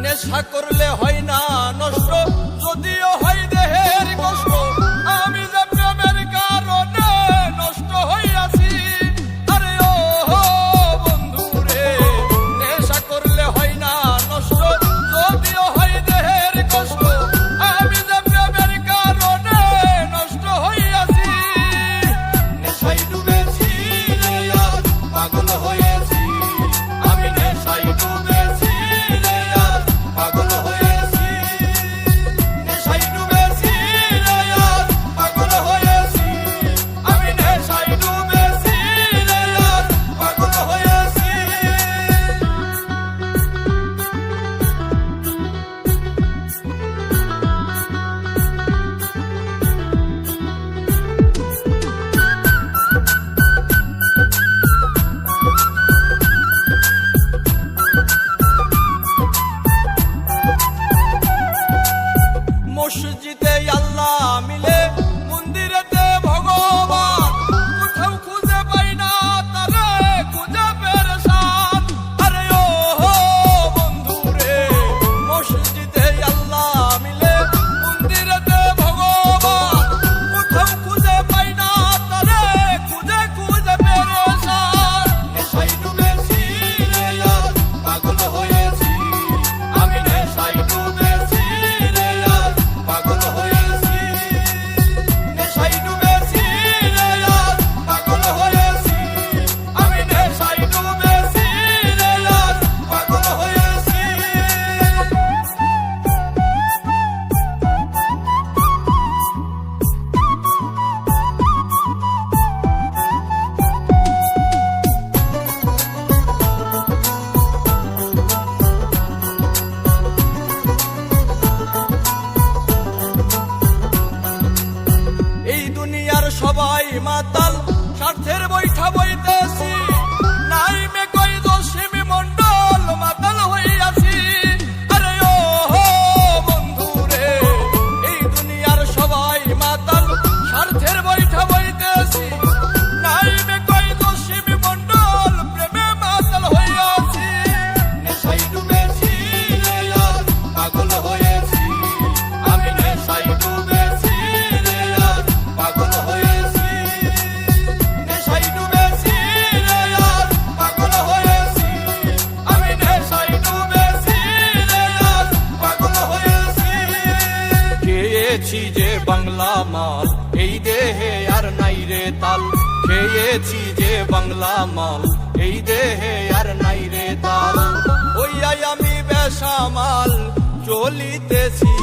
নেশা করলে হয় না নষ্ট, যদিও হয় দেহের কষ্ট। আমি যে প্রেমের কারণে নষ্ট হইয়াছি। আরে ও বন্ধু রে, নেশা করলে হয় না নষ্ট, যদিও হয় দেহের কষ্ট। আমি যে প্রেমের কারণে নষ্ট হইয়াছি। নেশায় ডুবেছি রে আজ, পাগল হয়েছি। আমি নেশায় ডুবেছি রে আজ, পাগল হয়েছি। নেশায় ডুবেছি রে আজ, পাগল হয়েছি। আমি নেশায় ডুবেছি রে আজ, পাগল হয়েছি। মসজিদে আল্লাহ মিলে, মন্দিরেতে ভগবান। কোথাও খুঁজে পাই না তারে, খুঁজে পেরেশান। আরে ও বন্ধু রে, মসজিদে আল্লাহ মিলে, মন্দিরেতে ভগবান। কোথাও খুঁজে পাই না তারে, খুঁজে খুঁজে পেরেশান। নেশায় ডুবেছি রে আজ, পাগল হয়েছি। আমি নেশায় ডুবেছি রে আজ, পাগল হয়েছি। নেশায় ডুবেছি রে আজ, পাগল হয়েছি। আমি নেশায় ডুবেছি রে আজ, পাগল হয়েছি। এই দুনিয়ার সবাই মাতাল, স্বার্থের বৈঠা বইতেছি। নাই মে কই দোষী মন্ডল, মাতাল হইয়াছি। আরে ও বন্ধু রে, এই দুনিয়ার সবাই মাতাল, স্বার্থের বৈঠা বইতেছি। নাই মে কই দোষী মন্ডল, প্রেমে মাতাল হইয়াছি। নেশায় ডুবেছি রে আজ, পাগল হয়েছি। আমি নেশায় ডুবেছি রে আজ, পাগল হয়েছি। নেশায় ডুবেছি রে আজ, পাগল হয়েছি। আমি নেশায় ডুবেছি রে আজ, পাগল হয়েছি। খেয়েছি যে বাংলা মাল, এই দেহে আর নাই রে তাল। খেয়েছি যে বাংলা মাল, এই দেহে আর নাই রে তাল। ওই আমি বেশামাল চলিতেছি।